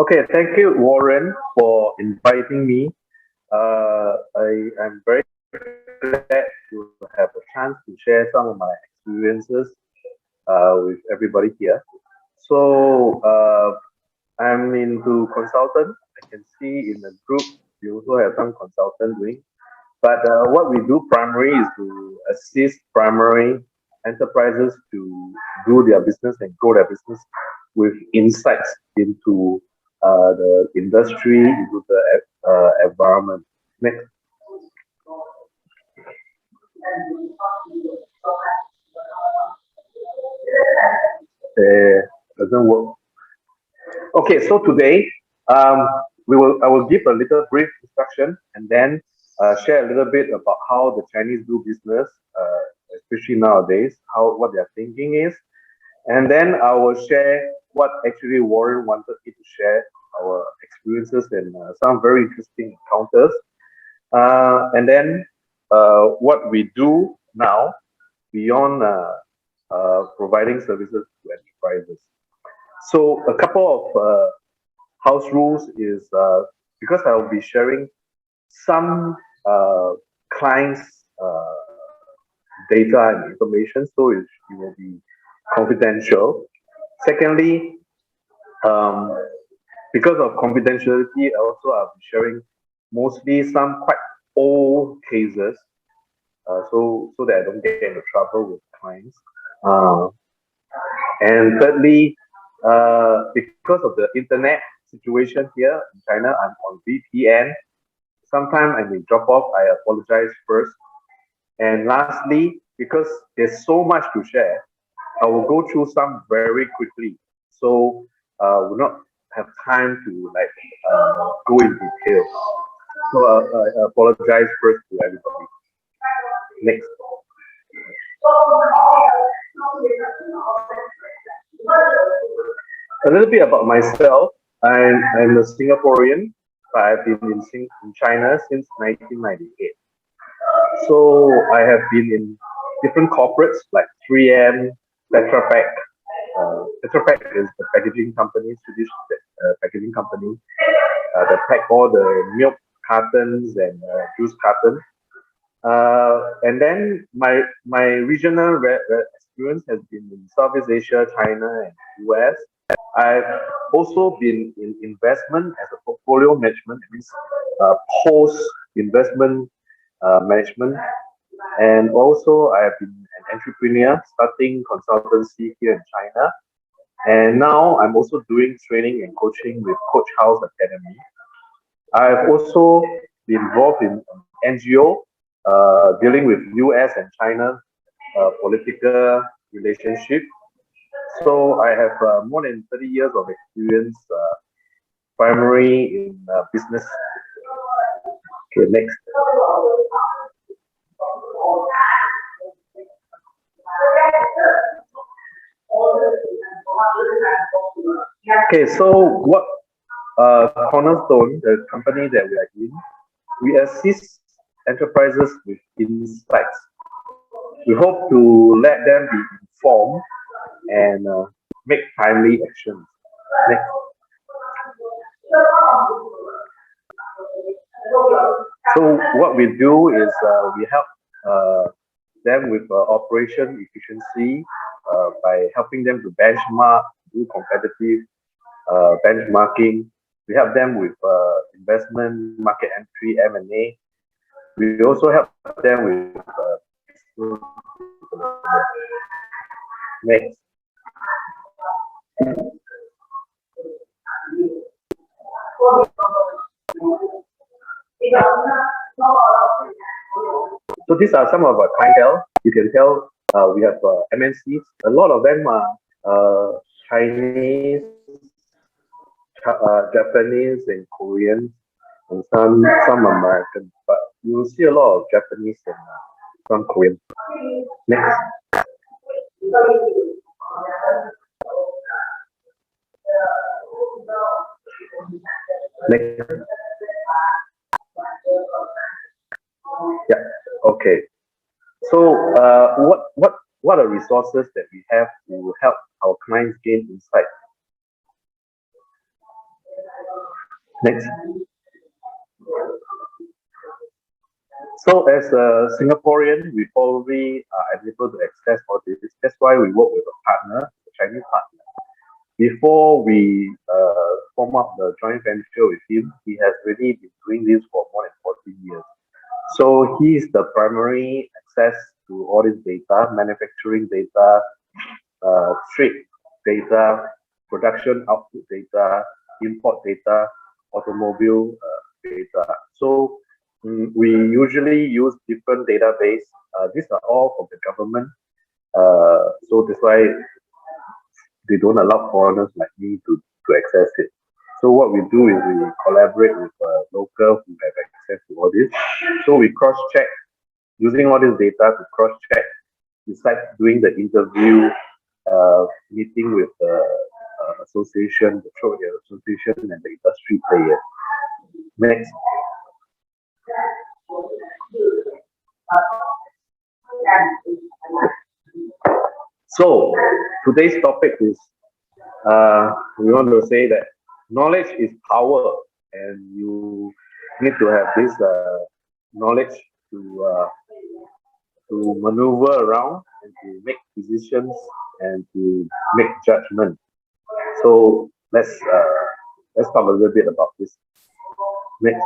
Okay, thank you, Warren, for inviting me. I'm very glad to have a chance to share some of my experiences with everybody here. So, I'm into consultant. I can see in the group you also have some consultant doing. But what we do primary is to assist primary enterprises to do their business and grow their business with insights into the industry, into the environment. Next, doesn't work. Okay, so today I will give a little brief introduction and then share a little bit about how the Chinese do business, especially nowadays, how what their thinking is. And then I will share what actually Warren wanted me to share our experiences and some very interesting encounters. And then what we do now beyond providing services to enterprises. So a couple of house rules is because I will be sharing some clients' data and information, so it will be confidential. Secondly, um, because of confidentiality, also I'll be sharing mostly some quite old cases, so that I don't get into trouble with clients. Uh, and thirdly, because of the internet situation here in China, I'm on VPN. Sometimes I may drop off. I apologize first. And lastly, because there's so much to share, I will go through some very quickly. So we'll not have time to go in detail. So I apologize first to everybody. Next. A little bit about myself. I'm a Singaporean, but I've been in China since 1998. So I have been in different corporates like 3M, Tetra Pak. Tetra Pak is the packaging company, Swedish packaging company. That pack all the milk cartons and juice cartons. And then my regional experience has been in Southeast Asia, China, and US. I've also been in investment as a portfolio management, means post investment management, and also I have been an entrepreneur, starting consultancy here in China. And now I'm also doing training and coaching with Coach House Academy. I've also been involved in NGO dealing with US and China political relationship. So I have more than 30 years of experience, primary in business. Okay, next. Okay, so what Cornerstone, the company that we are in, we assist enterprises with insights. We hope to let them be informed and make timely actions. Next. So what we do is we help them with operation efficiency by helping them to benchmark, do competitive benchmarking. We help them with investment, market entry, M&A. We also help them with next. So these are some of our clientele. You can tell we have MNCs. A lot of them are Chinese, Japanese, and Korean, and some American. But you will see a lot of Japanese and some Korean. Next. Next. Yeah. Okay. So, what are resources that we have to help our clients gain insight? Next. So as a Singaporean, we probably are able to access all this. That's why we work with a partner, a Chinese partner. Before we form up the joint venture with him, he has really been doing this for more than 40 years. So he is the primary access to all this data, manufacturing data, trade data, production output data, import data, automobile data. So we usually use different database. These are all from the government. So that's why they don't allow foreigners like me to access it. So what we do is we collaborate with local who have access to all this. So we cross-check using all this data to cross-check, besides doing the interview, meeting with the association, the trade association, and the industry players. Next. So today's topic is we want to say that knowledge is power, and you need to have this knowledge to maneuver around and to make decisions and to make judgment. So let's talk a little bit about this. Next.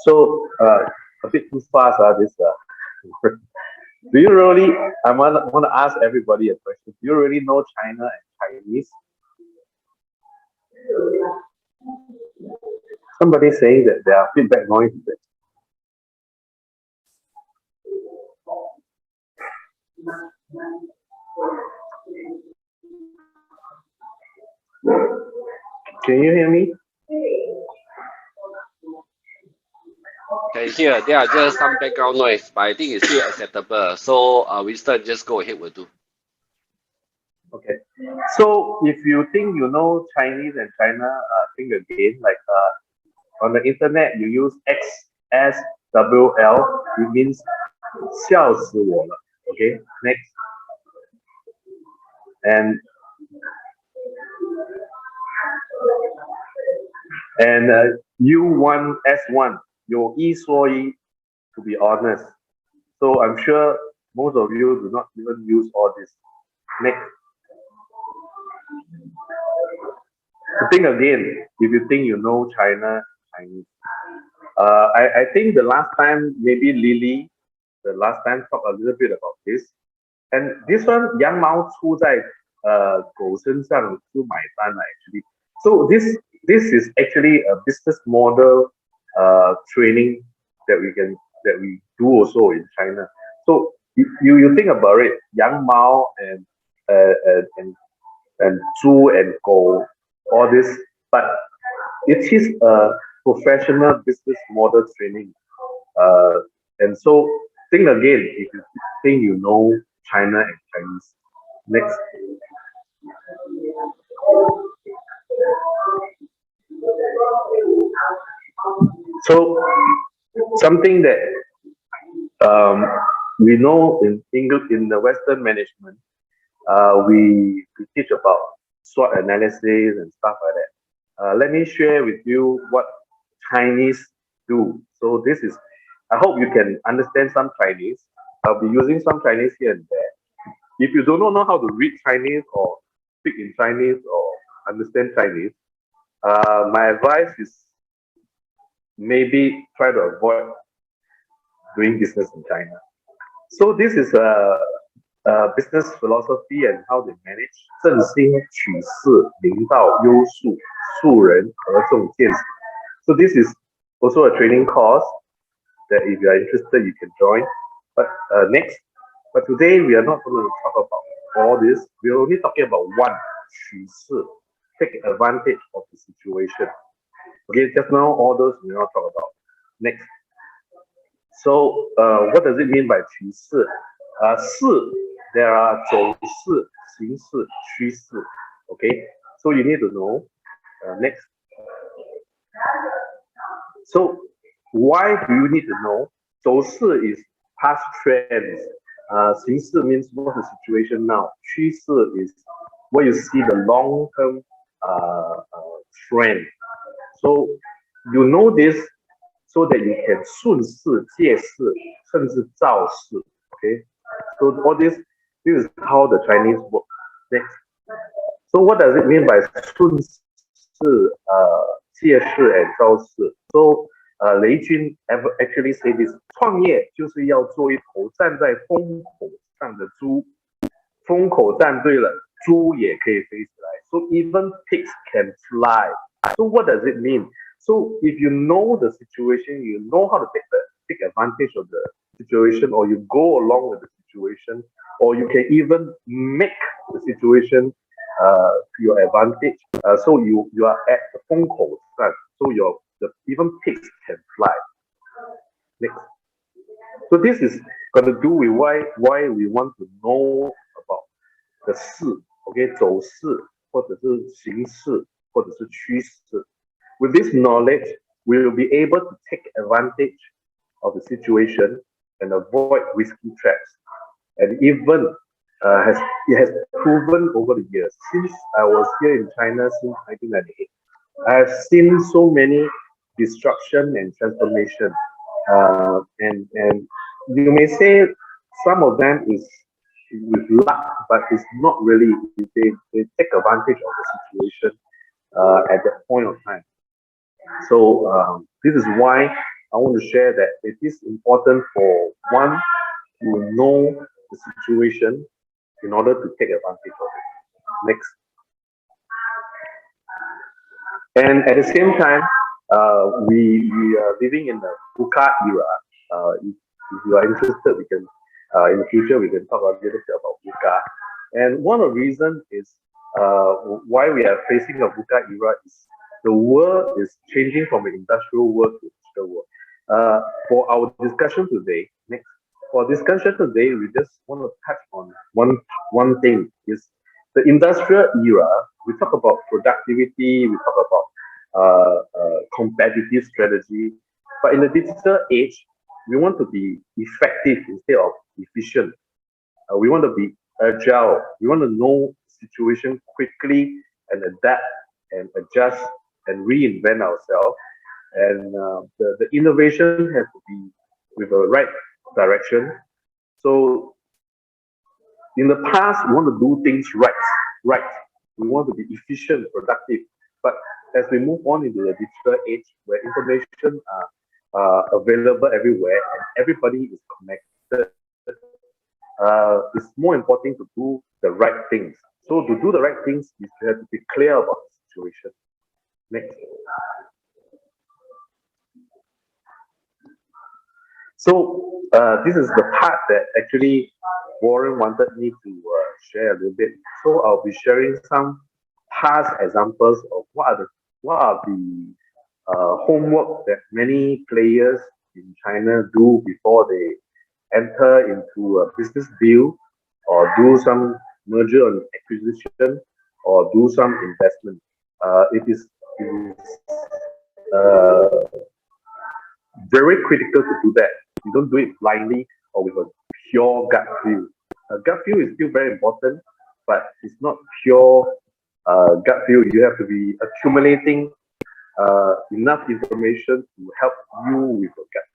So a bit too fast, this. Do you really? I want to ask everybody a question. Do you really know China and Chinese? Somebody saying that there are feedback noise. Can you hear me? Can hear. There are just some background noise, but I think it's still acceptable. So Winston, just go ahead, will do. Okay. So if you think you know Chinese and China, think again. Like on the internet, you use XSWL. It means 笑死我了. Okay. Next. And U1S1, 有一说一, to be honest. So I'm sure most of you do not even use all this. Next. Think again, if you think you know Chinese. I think the last time, maybe Lily, the last time talked a little bit about this. And this one, 羊毛出在狗身上就买单 actually. So this is actually a business model training that we do also in China. So you think about it, 羊毛and 猪 and 狗, all this, but it is a professional business model training. And so think again if you think you know China and Chinese. Next. So something that we know in English, in the Western management, we teach about SWOT analysis and stuff like that. Let me share with you what Chinese do. So this is, I hope you can understand some Chinese. I'll be using some Chinese here and there. If you do not know how to read Chinese or speak in Chinese or understand Chinese, my advice is maybe try to avoid doing business in China. So this is a business philosophy and how they manage. 正心取势，明道优术，素人合众见识. So this is also a training course that if you are interested, you can join. But next, but today we are not going to talk about all this. We're only talking about one, 取势, take advantage of the situation. Okay, just now all those we will not talk about. Next. So what does it mean by 取势? 势, there are 走势, 形势, 趋势. Okay, so you need to know. Next. So why do you need to know? 走势 is past trends. 形势 means what's the situation now. 趋势 is where you see the long-term trend. So you know this so that you can 顺势、借势，甚至造势. Okay, so all this is how the Chinese work. Next, so what does it mean by 顺势、借势 and 造势? So Lei Jun actually say this: 创业就是要做一头站在风口上的猪，风口站对了，猪也可以飞起来。So even pigs can fly. So what does it mean? So if you know the situation, you know how to take advantage of the situation, or you go along with the situation, or you can even make the situation to your advantage. So you are at the 风口站, so even pigs can fly. Next. So this is got to do with why we want to know about the 势, okay, 走势或者是形势或者是趋势. With this knowledge, we will be able to take advantage of the situation and avoid risky traps. And even it has proven over the years. Since I was here in China since 1998, I have seen so many destruction and transformation. And you may say some of them is with luck, but it's not really. They take advantage of the situation at that point of time. So this is why I want to share that it is important for one to know the situation in order to take advantage of it. Next. And at the same time, we are living in the VUCA era. If you are interested, we can in the future we can talk a little bit about VUCA. And one of the reasons is why we are facing a VUCA era is the world is changing from an industrial world to digital world. For our discussion today, we just want to touch on one thing is the industrial era. We talk about productivity, we talk about competitive strategy, but in the digital age, we want to be effective instead of efficient. We want to be agile. We want to know the situation quickly and adapt and adjust and reinvent ourselves. And the innovation has to be with the right direction. So in the past, we want to do things right. We want to be efficient, productive. But as we move on into the digital age, where information are available everywhere and everybody is connected, it's more important to do the right things. So to do the right things, you have to be clear about the situation. Next. So this is the part that actually Warren wanted me to share a little bit. So I'll be sharing some past examples of what are the homework that many players in China do before they enter into a business deal or do some merger and acquisition or do some investment. It is very critical to do that. You don't do it blindly or with a pure gut feel. Gut feel is still very important, but it's not pure gut feel. You have to be accumulating enough information to help you with your gut